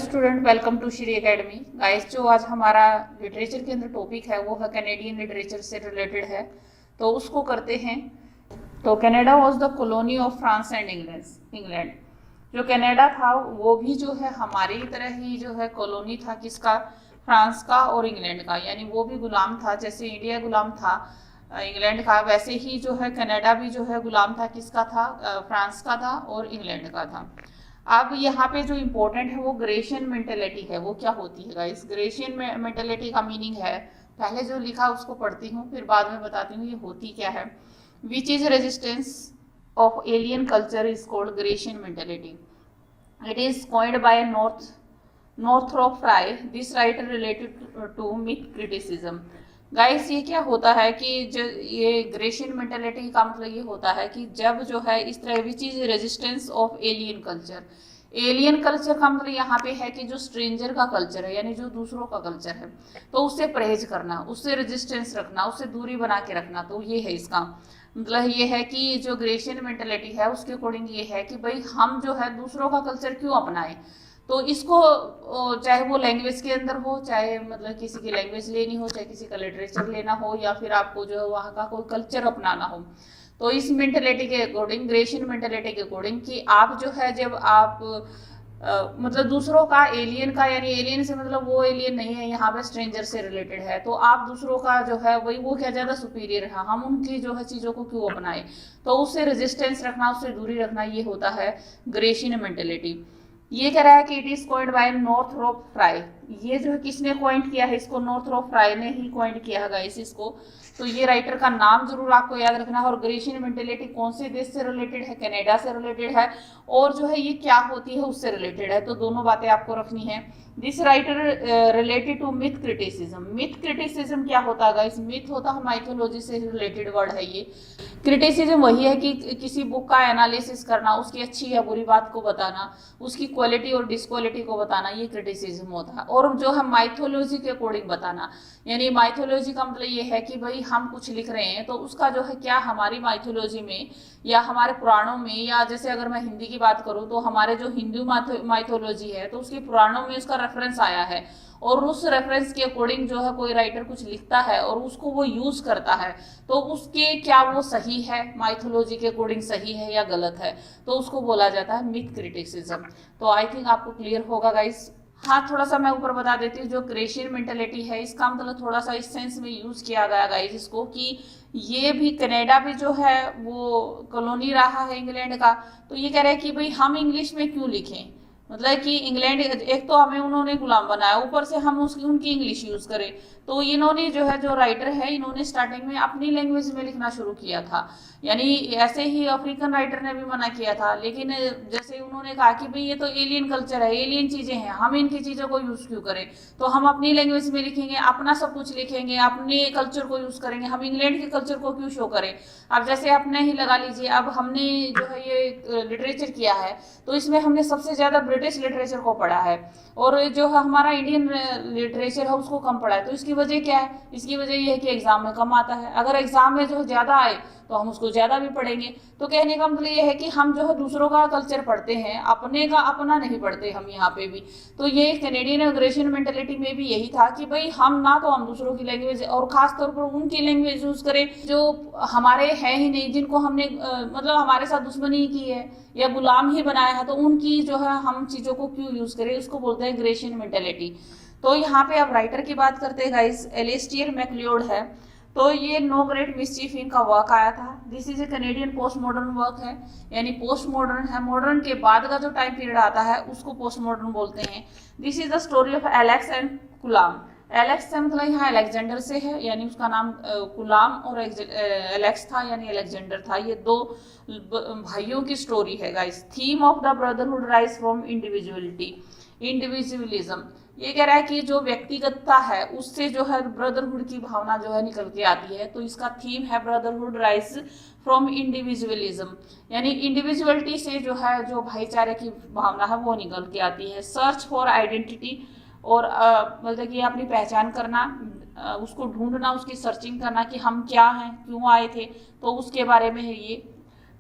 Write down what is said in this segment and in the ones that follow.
Student, welcome to Shri academy. Guys, जो आज हमारा लिटरेचर के अंदर टॉपिक है वो है कैनेडियन लिटरेचर से रिलेटेड है, तो उसको करते हैं। तो Canada was the colony of France and England. जो कनाडा था वो भी जो है हमारी तरह ही जो है कॉलोनी था, किसका? फ्रांस का और इंग्लैंड का। यानी वो भी गुलाम था, जैसे इंडिया गुलाम था इंग्लैंड का, वैसे ही जो है कनाडा भी जो है गुलाम था, किसका था? फ्रांस का था और इंग्लैंड का था। अब यहाँ पे जो इम्पोर्टेंट है वो ग्रेशियन मेंटेलिटी है। वो क्या होती है गाइस? ग्रेशियन मेंटेलिटी का मीनिंग है, पहले जो लिखा उसको पढ़ती हूँ फिर बाद में बताती हूँ ये होती क्या है। Which is resistance of alien culture is called Grecian mentality. It is coined by Northrop Frye. This writer related to myth criticism. Guys, ये क्या होता है कि जो ये ग्रेशियन मेंटेलिटी का मतलब ये होता है कि जब जो है इस तरह विच is resistance of alien culture. Alien culture का मतलब यहाँ पे है कि जो स्ट्रेंजर का कल्चर है, यानी जो दूसरों का कल्चर है, तो उससे परहेज करना, उससे रेजिस्टेंस रखना, उससे दूरी बना के रखना। तो ये है इसका मतलब, ये है कि जो ग्रेशियन मेंटेलिटी है उसके अकॉर्डिंग ये है कि भाई हम जो है दूसरों का कल्चर क्यों अपनाएं। तो इसको चाहे वो लैंग्वेज के अंदर हो, चाहे मतलब किसी की लैंग्वेज लेनी हो, चाहे किसी का लिटरेचर लेना हो, या फिर आपको जो है वहाँ का कोई कल्चर अपनाना हो, तो इस मेंटेलिटी के अकॉर्डिंग, ग्रेशियन मेंटेलिटी के अकॉर्डिंग, कि आप जो है जब आप मतलब दूसरों का, एलियन का, यानी एलियन से मतलब वो एलियन नहीं है, यहाँ पे स्ट्रेंजर से रिलेटेड है, तो आप दूसरों का जो है वही वो क्या ज़्यादा सुपीरियर है, हम उनकी जो है चीज़ों को क्यों अपनाएं। तो उससे रेजिस्टेंस रखना, उससे दूरी रखना, ये होता है ग्रेशियन मेंटेलिटी। ये कह रहा है कि it is coined by Northrop fry. ये जो है किसने कॉइंट किया है इसको? नॉर्थरोप फ्राई ने ही कॉइंट किया है गाइस इसको। तो ये राइटर का नाम जरूर आपको याद रखना है। और ग्रेशियन मेंटेलिटी कौन से देश से रिलेटेड है? कनाडा से रिलेटेड है। और जो है ये क्या होती है उससे रिलेटेड है, तो दोनों बातें आपको रखनी है। This writer related to myth criticism. Myth criticism क्या होता है गाइस? मिथ होता है माइथोलॉजी से रिलेटेड वर्ड है ये। क्रिटिसिज्म वही है कि किसी बुक का एनालिसिस करना, उसकी अच्छी या बुरी बात को बताना, उसकी क्वालिटी और डिसक्वालिटी को बताना, ये क्रिटिसिज्म होता है। और जो है माइथोलॉजी के अकॉर्डिंग बताना, यानी माइथोलॉजी का मतलब ये है कि भाई हम कुछ लिख रहे हैं तो उसका जो है क्या हमारी माइथोलॉजी में या हमारे पुराणों में, या जैसे अगर मैं हिंदी की बात करूँ तो हमारे जो हिंदू माइथोलॉजी है तो उसके पुराणों में उसका रेफरेंस आया है, और उस रेफरेंस के अकॉर्डिंग जो है कोई राइटर कुछ लिखता है और उसको वो यूज करता है, तो उसके क्या वो सही है, माइथोलॉजी के अकॉर्डिंग सही है या गलत है, तो उसको बोला जाता है मिथ क्रिटिसिज्म। तो आई थिंक आपको क्लियर होगा गाइस। हाँ, थोड़ा सा मैं ऊपर बता देती हूँ, जो ग्रेशियन मेंटेलिटी है इसका मतलब थोड़ा सा इस सेंस में यूज किया गया गाइस इसको, कि ये भी कनाडा भी जो है वो कॉलोनी रहा है इंग्लैंड का। तो ये कह रहे हैं कि भाई हम इंग्लिश में क्यों लिखें, मतलब कि इंग्लैंड, एक तो हमें उन्होंने गुलाम बनाया, ऊपर से हम उसकी उनकी इंग्लिश यूज करें। तो इन्होंने जो है, जो राइटर है, इन्होंने स्टार्टिंग में अपनी लैंग्वेज में लिखना शुरू किया था। यानी ऐसे ही अफ्रीकन राइटर ने भी मना किया था, लेकिन जैसे उन्होंने कहा कि भाई ये तो एलियन कल्चर है, एलियन चीजें हैं, हम इनकी चीजों को यूज क्यों करें, तो हम अपनी लैंग्वेज में लिखेंगे, अपना सब कुछ लिखेंगे, अपने कल्चर को यूज करेंगे, हम इंग्लैंड के कल्चर को क्यों शो करें। अब जैसे अपने ही लगा लीजिए, अब हमने जो है ये लिटरेचर किया है तो इसमें हमने सबसे ज्यादा ब्रिटिश लिटरेचर को पढ़ा है, और जो है हमारा इंडियन लिटरेचर है उसको कम पढ़ा है। तो इसकी वजह क्या है? इसकी वजह ये है कि एग्जाम में कम आता है। अगर एग्जाम में जो ज्यादा आए तो हम उसको ज्यादा भी पढ़ेंगे। तो कहने का मतलब ये है कि हम जो है दूसरों का कल्चर पढ़ते हैं, अपने का अपना नहीं पढ़ते हम यहाँ पे भी। तो ये कैनेडियन ग्रेशियन मेंटेलिटी में भी यही था कि भाई हम ना तो हम दूसरों की लैंग्वेज और खास तौर पर उनकी लैंग्वेज यूज करें जो हमारे है ही नहीं, जिनको हमने मतलब हमारे साथ दुश्मनी की है या गुलाम ही बनाया है, तो उनकी जो है हम चीजों को क्यों यूज करें, उसको बोलते हैं ग्रेशियन मेंटेलिटी। तो यहाँ पे अब राइटर की बात करते हैं गाइस, एलिस्टियर मैकलियोड है। तो ये नो ग्रेट मिस्चीफ इनका वर्क आया था। This is a Canadian post modern work है, यानी पोस्ट मॉडर्न है, मॉडर्न के बाद का जो टाइम पीरियड आता है उसको पोस्ट मॉडर्न बोलते हैं। This is the story of Alex and Ghulam. Alex से मतलब यहाँ अलेक्जेंडर से है, यानी उसका नाम गुलाम, और एलेक्स था यानी अलेक्जेंडर था। ये दो भाइयों की स्टोरी है guys. Theme of the brotherhood rise from individualism. ये कह रहा है कि जो व्यक्तिगतता है उससे जो है ब्रदरहुड की भावना जो है निकल के आती है। तो इसका थीम है ब्रदरहुड राइज फ्रॉम इंडिविजुअलिज्म, यानी इंडिविजुअलिटी से जो है, जो भाईचारे की भावना है वो निकल के आती है। सर्च फॉर आइडेंटिटी, और मतलब कि अपनी पहचान करना, उसको ढूंढना, उसकी सर्चिंग करना कि हम क्या हैं, क्यों आए थे, तो उसके बारे में है ये।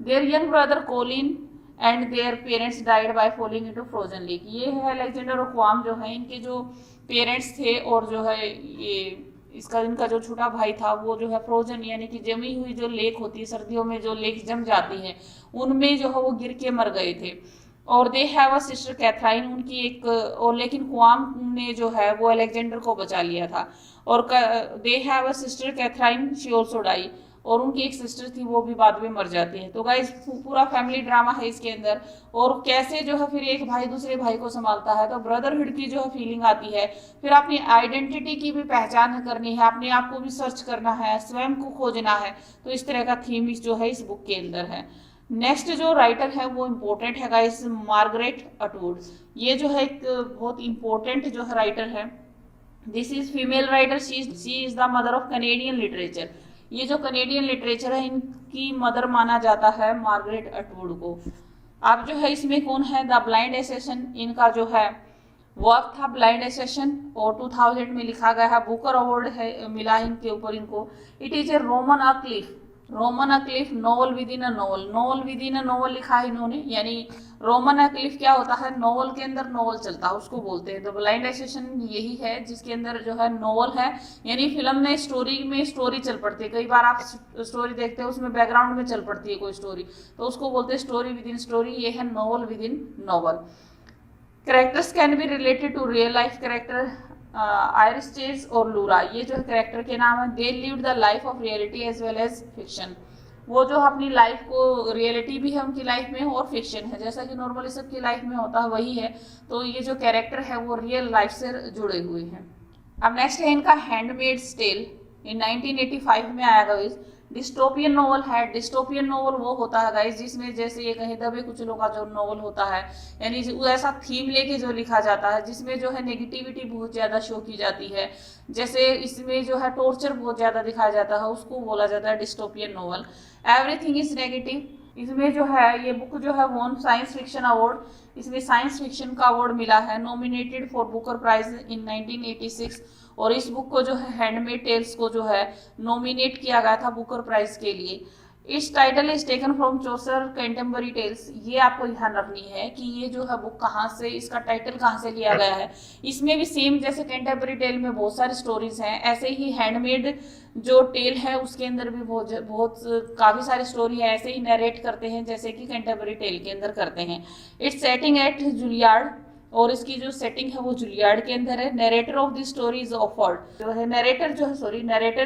There young brother Colin and their parents died by fouling into frozen lake. ये है अलेक्जेंडर और क्वाम जो है, इनके जो पेरेंट्स थे और जो है ये इनका जो छोटा भाई था वो जो है फ्रोजन यानी कि जमी हुई जो लेक होती है, सर्दियों में जो लेक जम जाती है, उनमें जो है वो गिर के मर गए थे। और they have a sister Catherine, उनकी एक और, लेकिन क्वाम ने जो है वो अलेक्जेंडर को बचा लिया था। और they have a sister Catherine she also die, और उनकी एक सिस्टर थी वो भी बाद में मर जाती है। तो गाइस पूरा फैमिली ड्रामा है इसके अंदर, और कैसे जो है फिर एक भाई दूसरे भाई को संभालता है, तो ब्रदरहुड की जो है फीलिंग आती है। फिर अपनी आइडेंटिटी की भी पहचान करनी है, अपने आप को भी सर्च करना है, स्वयं को खोजना है। तो इस तरह का थीम जो है इस बुक के अंदर है। नेक्स्ट जो राइटर है वो इम्पोर्टेंट है गाइस, मार्गरेट अटवुड। ये जो है एक बहुत इम्पोर्टेंट जो है राइटर है। This is female writer, she is the mother of Canadian literature. ये जो कैनेडियन लिटरेचर है इनकी मदर माना जाता है मार्गरेट अटवुड को। अब जो है इसमें कौन है, द ब्लाइंड एसेशन, इनका जो है वर्क था ब्लाइंड एसेशन, और 2000 में लिखा गया है। बुकर अवार्ड है मिला इनके ऊपर इनको। It is a roman a clef, roman a clef novel within a novel, novel within a novel लिखा है इन्होंने। यानी रोमन अक्लिफ क्या होता है, नोवेल के अंदर नोवेल चलता है उसको बोलते हैं। द ब्लाइंड एसेशन यही है जिसके अंदर जो है नोवेल है, यानी फिल्म में स्टोरी चल पड़ती है। कई बार आप स्टोरी देखते हो उसमें बैकग्राउंड में चल पड़ती है कोई स्टोरी, तो उसको बोलते हैं स्टोरी विद इन स्टोरी। ये है novel within novel. Characters can be related to real life character, Iris Chase और लूरा, ये जो कैरेक्टर के नाम है। They lived the life of reality as well as fiction, वो जो अपनी लाइफ को, रियलिटी भी है उनकी लाइफ में और फिक्शन है, जैसा कि नॉर्मली सबकी लाइफ में होता है वही है। तो ये जो कैरेक्टर है वो रियल लाइफ से जुड़े हुए हैं। अब नेक्स्ट है इनका हैंडमेड्स टेल, इन 1985 में आया गाइस। डिस्टोपियन नोवेल है, डिस्टोपियन नोवेल वो होता है गाइस जिसमें जैसे ये कहीं दबे कुचलों का जो नोवेल होता है, यानी ऐसा थीम लेके जो लिखा जाता है जिसमें जो है नेगेटिविटी बहुत ज़्यादा शो की जाती है, जैसे इसमें जो है टॉर्चर बहुत ज़्यादा दिखाया जाता है, उसको बोला जाता है dystopian novel. Everything is negative, इसमें जो है ये बुक जो है वॉन साइंस फिक्शन अवार्ड, इसमें साइंस फिक्शन का अवार्ड मिला है। Nominated for Booker prize in 1986, और इस बुक को जो है हैंडमेड टेल्स को जो है नॉमिनेट किया गया था बुकर प्राइज के लिए। इस title is taken from Chaucer contemporary tales, ये आपको ध्यान रखनी है कि ये जो है बुक कहाँ से, इसका टाइटल कहाँ से लिया गया है। इसमें भी सेम जैसे कंटेम्पररी टेल में बहुत सारी स्टोरीज हैं, ऐसे ही हैंडमेड जो टेल है उसके अंदर भी बहुत काफ़ी सारी स्टोरी है, ऐसे ही नरेट करते हैं जैसे कि कंटेम्पररी टेल के अंदर करते हैं। इट्स सेटिंग एट जुलियार्ड, और इसकी जो सेटिंग है वो जुलियार्ड के अंदर है। Narrator of the story is offered, जो है नरेटर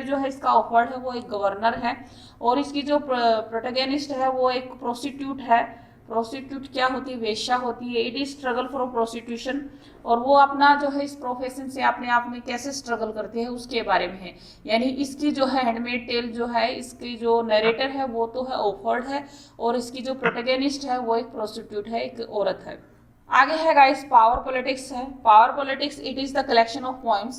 जो है इसका ऑफर्ड है वो एक गवर्नर है, और इसकी जो प्रोटैगनिस्ट है वो एक प्रोस्टिट्यूट है। प्रोस्टिट्यूट क्या होती है, वेश्या होती है। It is struggle for prostitution, और वो अपना जो है इस प्रोफेशन से अपने आप में कैसे स्ट्रगल करते हैं उसके बारे में है। यानी इसकी जो है हैंडमेड टेल जो है, इसकी जो नरेटर है वो तो है ऑफर्ड है, और इसकी जो प्रोटैगनिस्ट है वो एक प्रोस्टिट्यूट है, एक औरत है। आगे है गाइस पावर पॉलिटिक्स है। Power politics it is the collection of poems,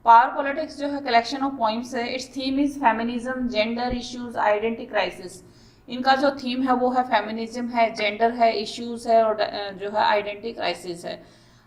power politics जो है कलेक्शन ऑफ पोइम्स है। Its theme is feminism, gender issues, identity crisis. इनका जो थीम है वो है फेमिनिज्म है, जेंडर है, इश्यूज है, और जो है आइडेंटिटी क्राइसिस है।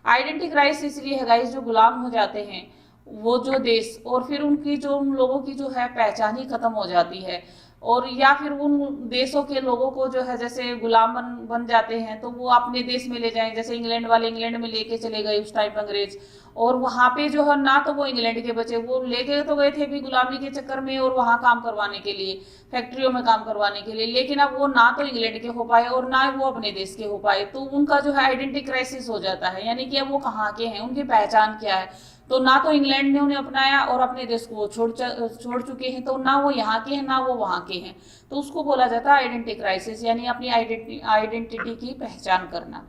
आइडेंटिटी क्राइसिस इसलिए है गाइस जो गुलाम हो जाते हैं वो जो देश, और फिर उनकी जो उन लोगों की जो है पहचान ही खत्म हो जाती है, और या फिर उन देशों के लोगों को जो है जैसे गुलाम बन जाते हैं तो वो अपने देश में ले जाएं। जैसे इंग्लैंड वाले इंग्लैंड में लेके चले गए उस टाइम अंग्रेज, और वहाँ पे जो है ना तो वो इंग्लैंड के बचे, वो लेके तो गए थे भी गुलामी के चक्कर में और वहाँ काम करवाने के लिए, फैक्ट्रियों में काम करवाने के लिए, लेकिन अब वो ना तो इंग्लैंड के हो पाए और ना वो अपने देश के हो पाए। तो उनका जो है आइडेंटिटी क्राइसिस हो जाता है, यानी कि अब वो कहाँ के हैं, उनकी पहचान क्या है। तो ना तो इंग्लैंड ने उन्हें अपनाया और अपने देश को छोड़ चुके हैं, तो ना वो यहाँ के हैं ना वो वहाँ के हैं, तो उसको बोला जाता है आइडेंटिटी क्राइसिस, यानी अपनी आइडेंटिटी की पहचान करना।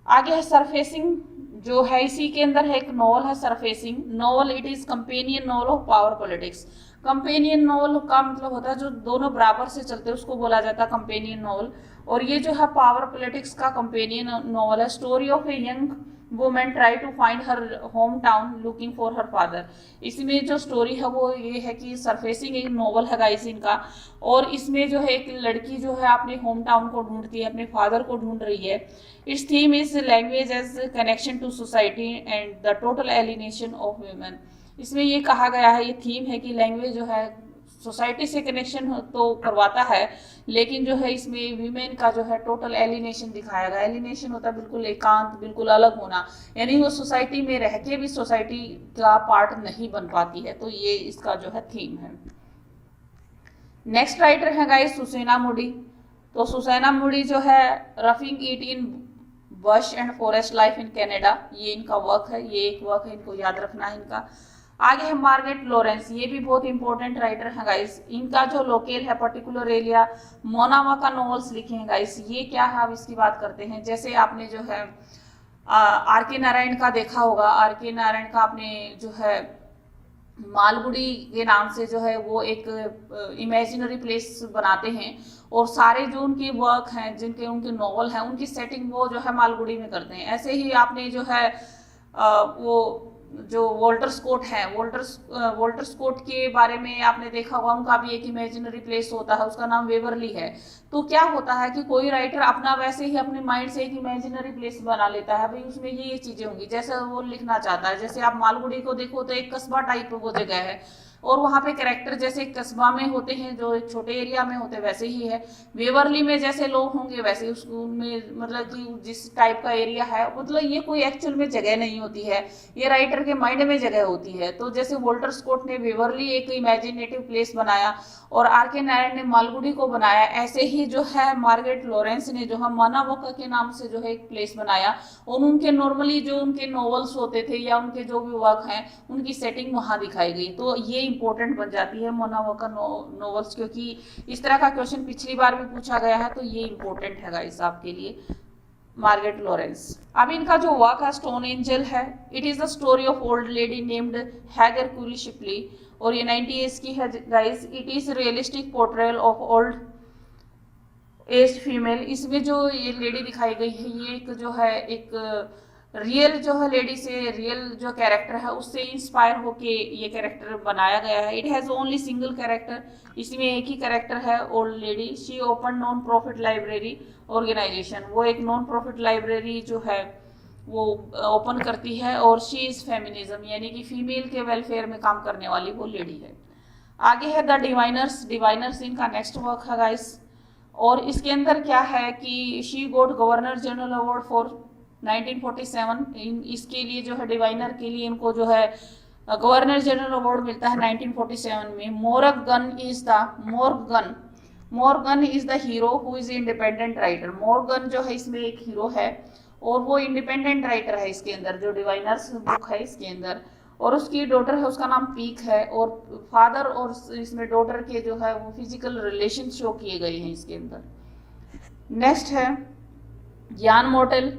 आगे है सरफेसिंग, जो है इसी के अंदर है एक नॉवल है surfacing novel. It is companion novel of power politics. Companion novel का मतलब होता है जो दोनों बराबर से चलते हैं उसको बोला जाता है कंपेनियन नॉवल, और ये जो है पावर पॉलिटिक्स का कंपेनियन नॉवल है। Story of a young women try to find her home town looking for her father. इसमें जो स्टोरी है वो ये है कि सरफेसिंग एक नॉवल है गाइस इनका, और इसमें जो है एक लड़की जो है अपने होम टाउन को ढूंढती है, अपने फादर को ढूंढ रही है। Its theme is language as connection to society and the total alienation of women. इसमें ये कहा गया है, ये थीम है कि लैंग्वेज जो है सोसाइटी से कनेक्शन तो करवाता है, लेकिन जो है इसमें वीमेन का जो है टोटल एलिनेशन दिखाया गया। एलिनेशन होता है बिल्कुल एकांत, बिल्कुल अलग होना, यानी वो सोसाइटी में रह के भी सोसाइटी का पार्ट नहीं बन पाती है। तो ये इसका जो है थीम है। नेक्स्ट राइटर है गाइस सुसैना मूडी। तो सुसैना मूडी जो है roughing it in bush and forest life in Canada, ये इनका वर्क है, ये एक वर्क है, इनको याद रखना है इनका। आगे है मार्गरेट लॉरेंस, ये भी बहुत इंपॉर्टेंट राइटर है गाइस। इनका जो लोकेल है पर्टिकुलर एरिया, मोनावा का नॉवेल्स लिखे हैं गाइस। ये क्या है, अब इसकी बात करते हैं। जैसे आपने जो है आर के नारायण का देखा होगा, आर के नारायण का आपने जो है मालगुड़ी के नाम से जो है वो एक इमेजिनरी प्लेस बनाते हैं, और सारे जो उनके वर्क हैं, जिनके उनके नॉवल हैं, उनकी सेटिंग वो जो है मालगुड़ी में करते हैं। ऐसे ही आपने जो है वो जो वॉल्टर स्कॉट है, वॉल्टर स्कॉट के बारे में आपने देखा होगा, उनका भी एक इमेजिनरी प्लेस होता है, उसका नाम वेवरली है। तो क्या होता है कि कोई राइटर अपना वैसे ही अपने माइंड से एक इमेजिनरी प्लेस बना लेता है, भाई उसमें ये चीजें होंगी जैसे वो लिखना चाहता है। जैसे आप मालगुड़ी को देखो तो एक कस्बा टाइप वो जगह है, और वहाँ पे कैरेक्टर जैसे कस्बा में होते हैं, जो एक छोटे एरिया में होते हैं, वैसे ही है। वेवरली में जैसे लोग होंगे वैसे उसको में मतलब कि जिस टाइप का एरिया है, मतलब ये कोई एक्चुअल में जगह नहीं होती है, ये राइटर के माइंड में जगह होती है। तो जैसे वॉल्टर स्कॉट ने वेवरली एक इमेजिनेटिव प्लेस बनाया और आर के नारायण ने मालगुड़ी को बनाया, ऐसे ही जो है मार्गरेट लॉरेंस ने जो है मानावोका के नाम से जो है एक प्लेस बनाया, और उनके नॉर्मली जो उनके नॉवेल्स होते थे या उनके जो भी वर्क हैं उनकी सेटिंग वहाँ दिखाई गई। तो ये इंपॉर्टेंट बन जाती है मोनावोका नॉवेल्स, क्योंकि इस तरह का क्वेश्चन पिछली बार भी पूछा गया है, तो ये इंपॉर्टेंट है गाइस आपके लिए। Margaret Lawrence. अब इनका जो वर्क है स्टोन एंजल है, it is the story of old lady named hugger coolie Shipley, और ये 90 ईयर्स की है guys. It is realistic portrayal of old age female. इसमें जो ये लेडी दिखाई गई है, ये एक जो है एक रियल जो है लेडी से, रियल जो कैरेक्टर है उससे इंस्पायर होके ये कैरेक्टर बनाया गया है। It has only single character, इसमें एक ही कैरेक्टर है, old lady. She open non profit library organisation, वो एक नॉन प्रॉफिट लाइब्रेरी जो है वो ओपन करती है, और शी इज फेमिनिज्म, यानी कि फीमेल के वेलफेयर में काम करने वाली वो लेडी है। आगे है द डिवाइनर्स। डिवाइनर्स इनका नेक्स्ट वर्क है गाइस, और इसके अंदर क्या है कि she got governor general award for 1947। इसके लिए जो है डिवाइनर के लिए इनको जो है गवर्नर जनरल अवार्ड मिलता है 1947 में। Morgan is the hero who is independent writer. Morgan जो है इसमें एक हीरो है, और वो इंडिपेंडेंट राइटर है इसके अंदर, जो डिवाइनर्स बुक है इसके अंदर। और उसकी डॉटर है, उसका नाम पीक है, और फादर और इसमें डॉटर के जो है वो फिजिकल रिलेशन शो किए गए हैं इसके अंदर। नेक्स्ट है यान मोटेल,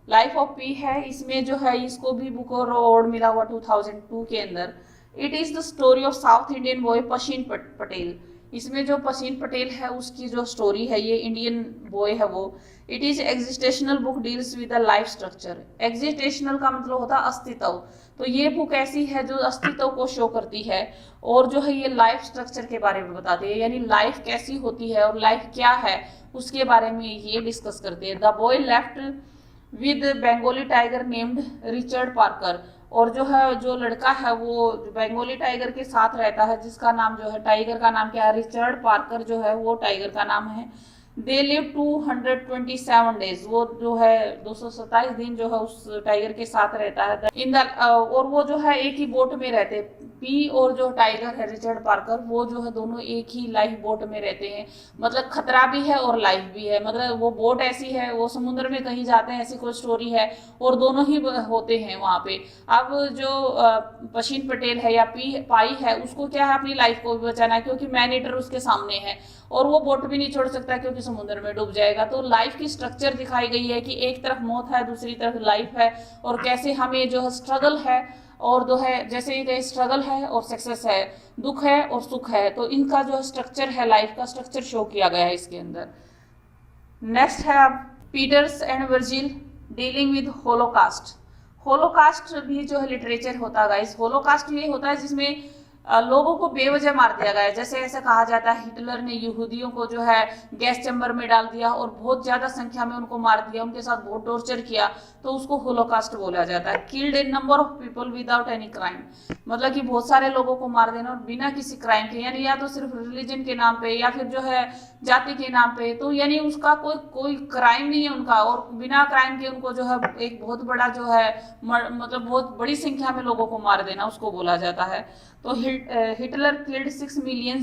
लाइफ ऑफ पी है। इसमें जो है इसको भी बुकर अवार्ड मिला हुआ 2002 के अंदर। It is the story of south Indian boy Pishin Patel. इसमें जो पशीन पटेल है उसकी जो स्टोरी है, ये इंडियन बॉय है वो। It is existential book deals with the life structure. Existential का मतलब होता है अस्तित्व, तो ये बुक ऐसी है जो अस्तित्व को शो करती है, और जो है ये लाइफ स्ट्रक्चर के बारे में बताती है, यानी लाइफ कैसी होती है और लाइफ क्या है उसके बारे में ये डिस्कस करती है। The boy left with Bengali tiger named Richard Parker, और जो है जो लड़का है वो बंगाली टाइगर के साथ रहता है, जिसका नाम जो है टाइगर का नाम क्या है, रिचर्ड पार्कर जो है वो टाइगर का नाम है। दे लिव 227 डेज, वो जो है 227 दिन जो है उस टाइगर के साथ रहता है इन द, और वो जो है एक ही बोट में रहते हैं। पी और जो टाइगर है रिचर्ड पार्कर, वो जो है दोनों एक ही लाइफ बोट में रहते हैं, मतलब खतरा भी है और लाइफ भी है। मतलब वो बोट ऐसी है, वो समुद्र में कहीं जाते हैं, ऐसी कोई स्टोरी है, और दोनों ही होते हैं वहाँ पे। अब जो पशीन पटेल है या पाई है, उसको क्या है अपनी लाइफ को भी बचाना है, क्योंकि मैनेटर उसके सामने है, और वो बोट भी नहीं छोड़ सकता क्योंकि समुद्र में डूब जाएगा। तो लाइफ की स्ट्रक्चर दिखाई गई है कि एक तरफ मौत है, दूसरी तरफ लाइफ है, और कैसे हमें जो है स्ट्रगल है, और जो है जैसे ये स्ट्रगल है और सक्सेस है, दुख है और सुख है, तो इनका जो स्ट्रक्चर है, लाइफ का स्ट्रक्चर शो किया गया है इसके अंदर। नेक्स्ट है अब Peters and Virgil dealing with holocaust. Holocaust भी जो है लिटरेचर होता है गाइस। होलोकास्ट ये होता है जिसमें लोगों को बेवजह मार दिया गया। जैसे ऐसा कहा जाता है हिटलर ने यहूदियों को जो है गैस चैम्बर में डाल दिया और बहुत ज्यादा संख्या में उनको मार दिया, उनके साथ बहुत टॉर्चर किया, तो उसको होलोकास्ट बोला जाता है। Killed A number of people without any crime, मतलब कि बहुत सारे लोगों को मार देना और बिना किसी क्राइम के, यानी या तो सिर्फ रिलीजन के नाम पे या फिर जो है जाति के नाम पे, तो यानी उसका कोई क्राइम नहीं है उनका, और बिना क्राइम के उनको जो है एक बहुत बड़ा जो है मतलब बहुत बड़ी संख्या में लोगों को मार देना उसको बोला जाता है। तो Hitler killed 6 million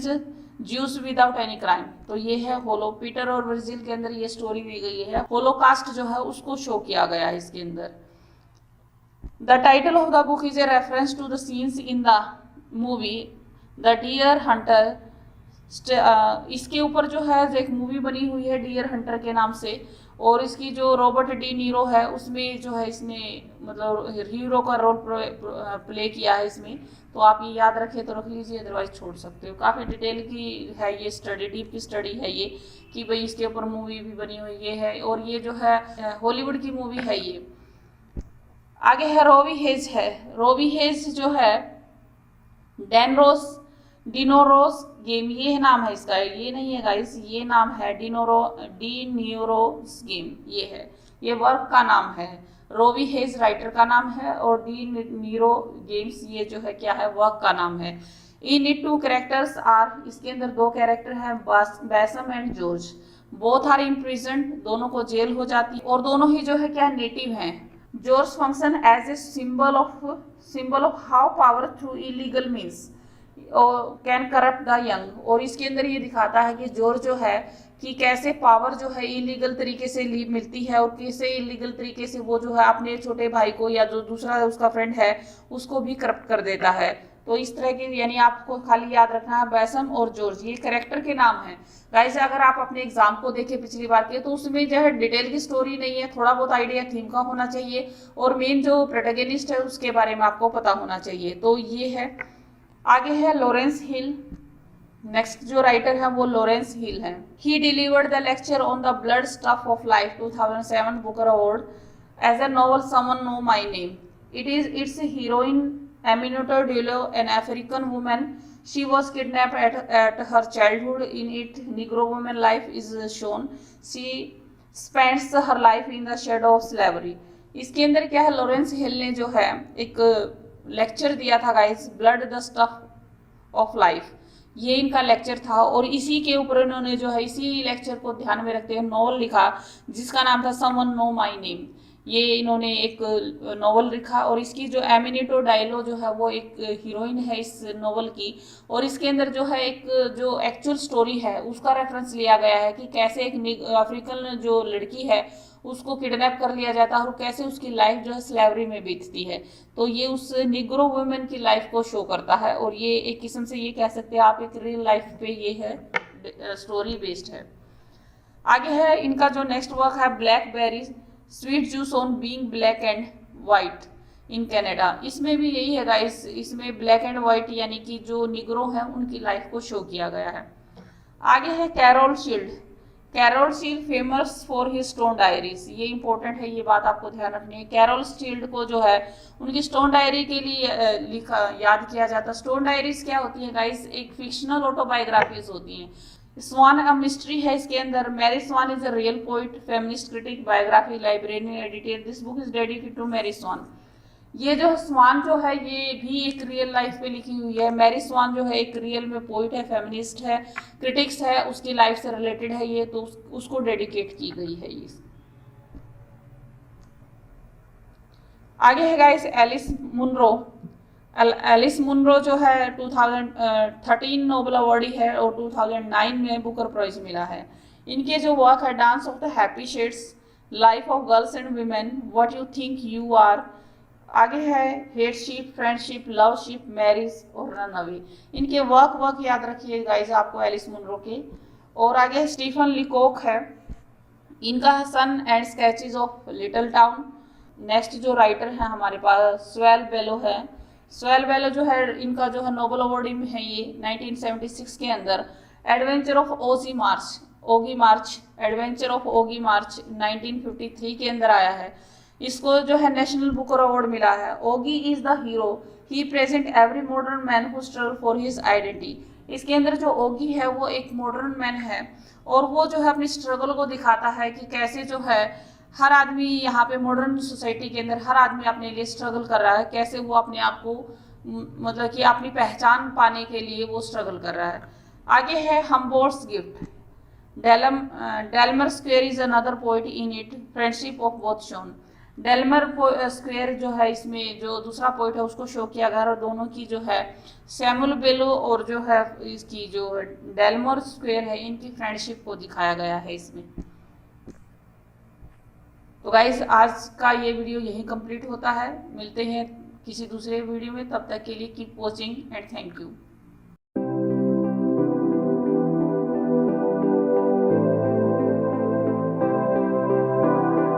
juice without any crime. तो ये है होलो, पीटर और वर्जिल के अंदर ये स्टोरी दी गई है, होलोकास्ट जो है उसको शो किया गया है इसके अंदर। The title of the book is a reference to the scenes in the movie the deer hunter. इसके ऊपर जो है एक मूवी बनी हुई है डियर हंटर के नाम से, और इसकी जो रॉबर्ट डी नीरो है उसमें जो है इसने मतलब हीरो का रोल प्ले किया है इसमें। तो आप ये याद रखें तो रख लीजिए, अदरवाइज छोड़ सकते हो। काफ़ी डिटेल की है ये स्टडी, डीप की स्टडी है ये, कि भाई इसके ऊपर मूवी भी बनी हुई ये है, और ये जो है हॉलीवुड की मूवी है ये। आगे है रोबी हेज है। रोबी हेज जो है डिनोरोस गेम, ये नाम है इसका, ये नहीं है गाइस, ये नाम है डिनीरोस गेम, ये है, ये वर्क का नाम है। रोबी हेज राइटर का नाम है और डी नीरो गेम्स ये जो है क्या है, वर्क का नाम है। इन इट 2 कैरेक्टर्स आर, इसके अंदर 2 कैरेक्टर हैं, Bassam and George. Both are imprisoned, दोनों को जेल हो जाती है, और दोनों ही जो है क्या नेटिव हैं। George function as a symbol of how power through illegal means can corrupt the young. और इसके अंदर ये दिखाता है कि जॉर्ज जो है कि कैसे पावर जो है इलीगल तरीके से मिलती है, और कैसे इलीगल तरीके से वो जो है अपने छोटे भाई को या जो दूसरा उसका फ्रेंड है उसको भी करप्ट कर देता है। तो इस तरह की, यानी आपको खाली याद रखना है बैसम और जॉर्ज, ये कैरेक्टर के नाम है। गाइस अगर आप अपने एग्जाम को देखें पिछली बार के, तो उसमें जो है डिटेल की स्टोरी नहीं है, थोड़ा बहुत आइडिया थीम का होना चाहिए, और मेन जो प्रोटैगनिस्ट है उसके बारे में आपको पता होना चाहिए। तो ये है। आगे है लॉरेंस हिल। नेक्स्ट जो राइटर है वो लॉरेंस हिल है। He delivered the lecture on the blood stuff of life 2007 Booker award as a novel someone know my name. Its heroine Aminata Diallo, an African woman, she was kidnapped at her childhood. In it, Negro woman life is shown. She spends her life in the shadow of slavery. इसके अंदर क्या है, Lawrence हिल ने जो है एक lecture दिया था guys, blood the stuff of life, ये इनका लेक्चर था, और इसी के ऊपर इन्होंने जो है इसी लेक्चर को ध्यान में रखते हुए नॉवल लिखा जिसका नाम था समवन नो माई नेम। ये इन्होंने एक नॉवल लिखा, और इसकी जो एमिनेटो डायलो जो है वो एक हीरोइन है इस नॉवल की, और इसके अंदर जो है एक जो एक्चुअल स्टोरी है उसका रेफरेंस लिया गया है कि कैसे एक अफ्रीकन जो लड़की है उसको किडनैप कर लिया जाता है और कैसे उसकी लाइफ जो है स्लेवरी में बीतती है। तो ये उस निग्रो वुमेन की लाइफ को शो करता है, और ये एक किस्म से ये कह सकते हैं आप एक रियल लाइफ पे ये है स्टोरी बेस्ड है। आगे है इनका जो नेक्स्ट वर्क है blackberry sweet juice on being black and white in Canada. इसमें भी यही है गाइस, इसमें ब्लैक एंड वाइट यानी कि जो निग्रो हैं उनकी लाइफ को शो किया गया है। आगे है Carol Shield. Carol Shield famous for his stone diaries, ये इंपॉर्टेंट है, ये बात आपको ध्यान रखनी है। कैरोल शील्ड को जो है उनकी स्टोन डायरी के लिए याद किया जाता है। स्टोन डायरीज क्या होती है गाइस, एक फिक्शनल ऑटोबायोग्राफीज होती हैं। स्वान अ मिस्ट्री है इसके अंदर। Mary Swan is a real poet, feminist critic, biography, librarian, editor. This book is dedicated to Mary Swan. ये जो स्वान जो है ये भी एक रियल लाइफ पे लिखी हुई है। मैरी स्वान जो है एक रियल में पोइट है, फेमिनिस्ट है, क्रिटिक्स है, उसकी लाइफ से रिलेटेड है ये, तो उसको डेडिकेट की गई है ये। आगे है guys Alice Munro. Alice Munro जो है 2013 नोबेल अवार्डी है और 2009 में बुकर प्राइज मिला है। इनके जो वर्क है dance of the happy shades, life of girls and women, what you think you are. आगे है हेडशिप, फ्रेंडशिप, लवशिप, मैरिज और रन अवे। इनके वर्क याद रखिए गाइस आपको एलिस मुनरो के। और आगे स्टीफन लिकोक है, इनका है sun and sketches of little town. Next जो राइटर है हमारे पास स्वेल बेलो है। स्वेल बेलो जो है इनका जो है नोबेल अवार्ड में है ये 1976 के अंदर। Adventure of Augie March, adventure of Augie March 1953 के अंदर आया है। इसको जो है नेशनल बुकर अवार्ड मिला है। Augie is the hero, he present every modern man who struggle for his identity. इसके अंदर जो ओगी है वो एक मॉडर्न मैन है और वो जो है अपनी स्ट्रगल को दिखाता है कि कैसे जो है हर आदमी यहाँ पे मॉडर्न सोसाइटी के अंदर हर आदमी अपने लिए स्ट्रगल कर रहा है, कैसे वो अपने आप को मतलब कि अपनी पहचान पाने के लिए वो स्ट्रगल कर रहा है। आगे है Humboldt's gift. Delmore Square is another point in it, friendship of both shown. Delmore Square जो है इसमें जो दूसरा पॉइंट है उसको शो किया गया और दोनों की जो है सैमुअल बेलो और जो है इसकी जो डेल्मर स्क्वायर है इनकी फ्रेंडशिप को दिखाया गया है इसमें। तो गाइस आज का ये वीडियो यही कंप्लीट होता है, मिलते हैं किसी दूसरे वीडियो में, तब तक के लिए keep watching and thank you.